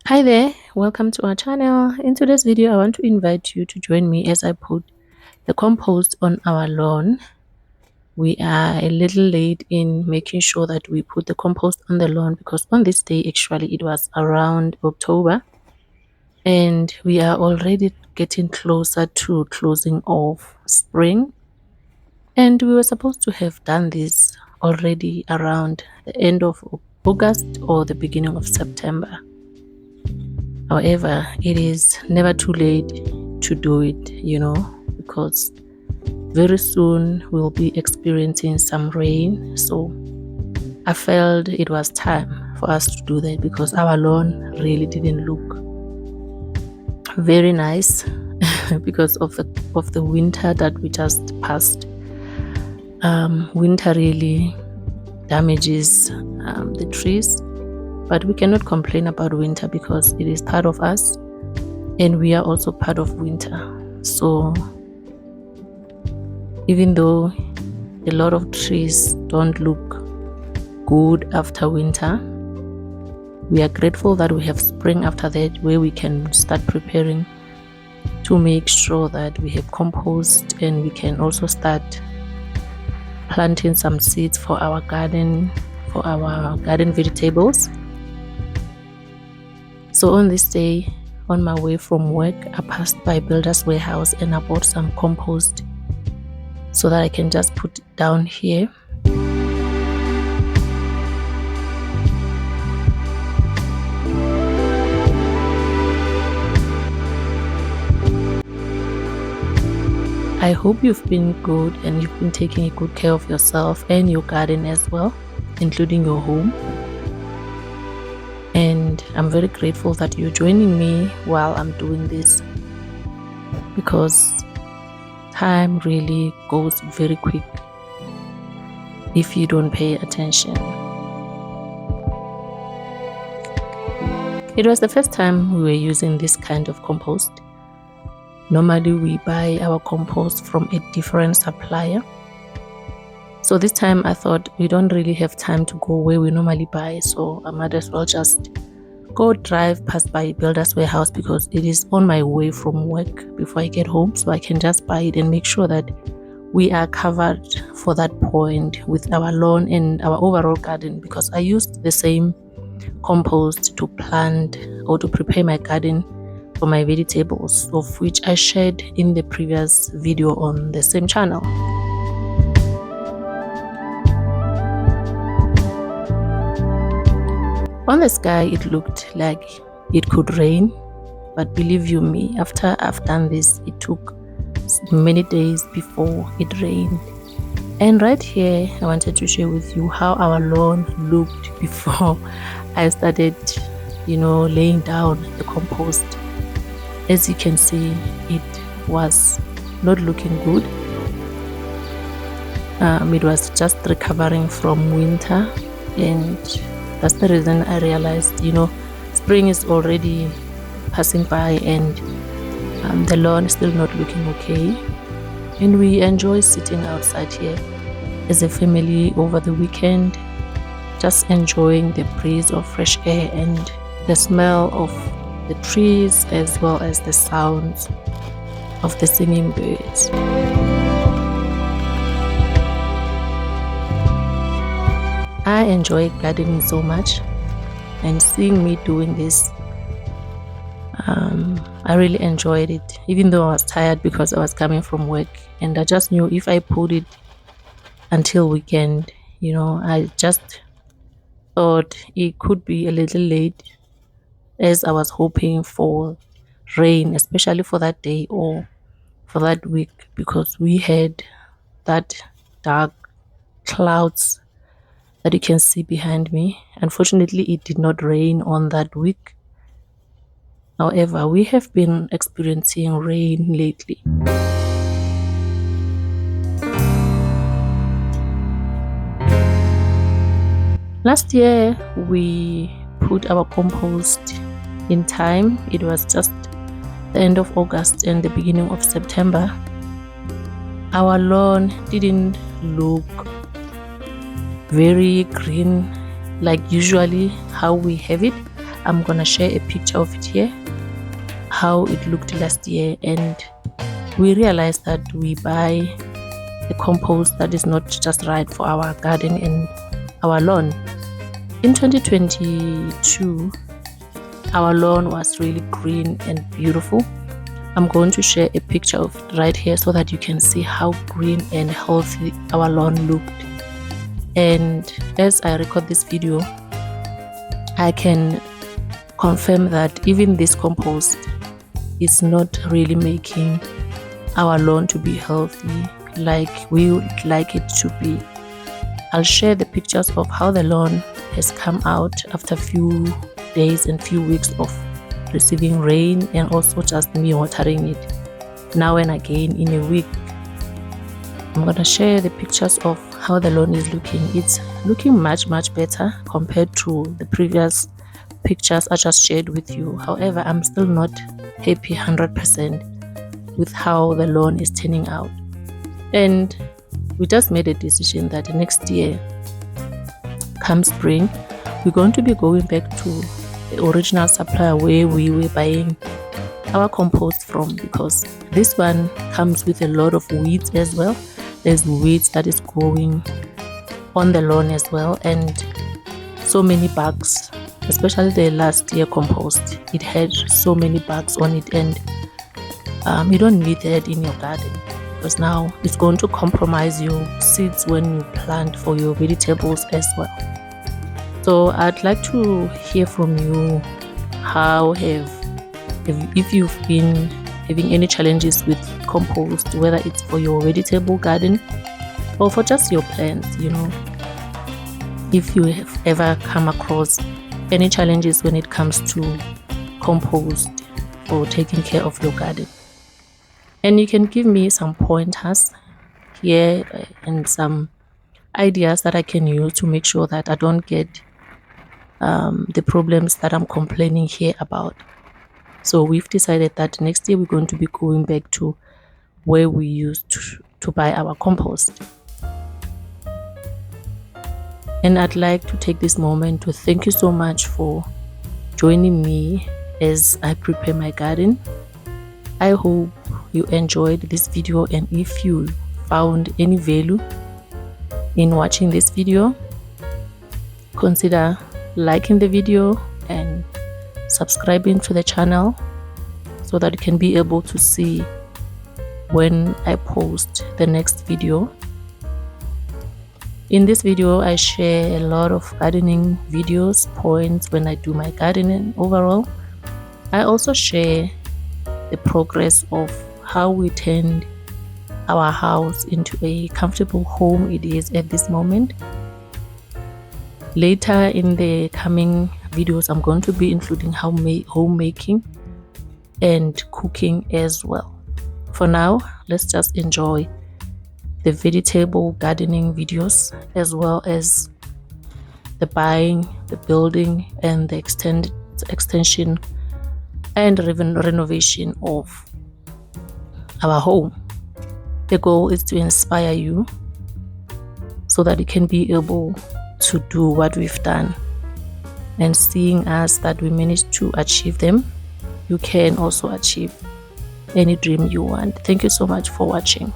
Hi there, welcome to our channel. In today's video, I want to invite you to join me as I put the compost on our lawn. We are a little late in making sure that we put the compost on the lawn because on this day, actually, it was around October and we are already getting closer to closing off spring. And we were supposed to have done this already around the end of August or the beginning of September. However, it is never too late to do it, because very soon we'll be experiencing some rain. So I felt it was time for us to do that because our lawn really didn't look very nice because of the winter that we just passed. Winter really damages the trees, but we cannot complain about winter because it is part of us and we are also part of winter. So even though a lot of trees don't look good after winter, we are grateful that we have spring after that, where we can start preparing to make sure that we have compost and we can also start planting some seeds for our garden vegetables. So on this day, on my way from work, I passed by Builder's Warehouse and I bought some compost so that I can just put it down here. I hope you've been good and you've been taking good care of yourself and your garden as well, including your home. And I'm very grateful that you're joining me while I'm doing this, because time really goes very quick if you don't pay attention. It was the first time we were using this kind of compost. Normally we buy our compost from a different supplier. So this time I thought we don't really have time to go where we normally buy, so I might as well just go drive past by Builder's Warehouse because it is on my way from work before I get home, so I can just buy it and make sure that we are covered for that point with our lawn and our overall garden, because I used the same compost to plant or to prepare my garden for my vegetables, of which I shared in the previous video on the same channel. On the sky, it looked like it could rain, but believe you me, after I've done this, it took many days before it rained. And right here, I wanted to share with you how our lawn looked before I started, laying down the compost. As you can see, it was not looking good. It was just recovering from winter, and that's the reason I realized, spring is already passing by and the lawn is still not looking okay. And we enjoy sitting outside here as a family over the weekend, just enjoying the breeze of fresh air and the smell of the trees, as well as the sounds of the singing birds. I enjoy gardening so much, and seeing me doing this, I really enjoyed it, even though I was tired because I was coming from work, and I just knew if I put it until weekend, I just thought it could be a little late, as I was hoping for rain, especially for that day or for that week, because we had that dark clouds that you can see behind me. Unfortunately, it did not rain on that week. However, we have been experiencing rain lately. Last year, we put our compost in time. It was just the end of August and the beginning of September. Our lawn didn't look very green like usually how we have it. I'm gonna share a picture of it here, how it looked last year. And we realized that we buy the compost that is not just right for our garden and our lawn. In 2022, our lawn was really green and beautiful. I'm going to share a picture of it right here so that you can see how green and healthy our lawn looked. And as I record this video, I can confirm that even this compost is not really making our lawn to be healthy like we would like it to be. I'll share the pictures of how the lawn has come out after a few days and few weeks of receiving rain, and also just me watering it now and again in a week. I'm gonna share the pictures of how the lawn is looking. It's looking much better compared to the previous pictures I just shared with you. However, I'm still not happy 100% with how the lawn is turning out. And we just made a decision that next year, come spring, we're going to be going back to the original supplier where we were buying our compost from, because this one comes with a lot of weeds as well. There's weeds that is growing on the lawn as well, and so many bugs, especially the last year compost. It had so many bugs on it, and you don't need that in your garden, because now it's going to compromise your seeds when you plant for your vegetables as well. So I'd like to hear from you, if you've been having any challenges with compost, whether it's for your vegetable garden or for just your plants. If you have ever come across any challenges when it comes to compost for taking care of your garden. And you can give me some pointers here and some ideas that I can use to make sure that I don't get the problems that I'm complaining here about. So we've decided that next year we're going to be going back to where we used to buy our compost. And I'd like to take this moment to thank you so much for joining me as I prepare my garden. I hope you enjoyed this video, and if you found any value in watching this video, consider liking the video and subscribing to the channel so that you can be able to see when I post the next video. In this video, I share a lot of gardening videos, points when I do my gardening overall. I also share the progress of how we turned our house into a comfortable home it is at this moment. Later in the coming videos, I'm going to be including homemaking and cooking as well. For now, let's just enjoy the vegetable gardening videos, as well as the buying, the building, and the extension and renovation of our home. The goal is to inspire you so that you can be able to do what we've done, and seeing us that we managed to achieve them, you can also achieve any dream you want. Thank you so much for watching.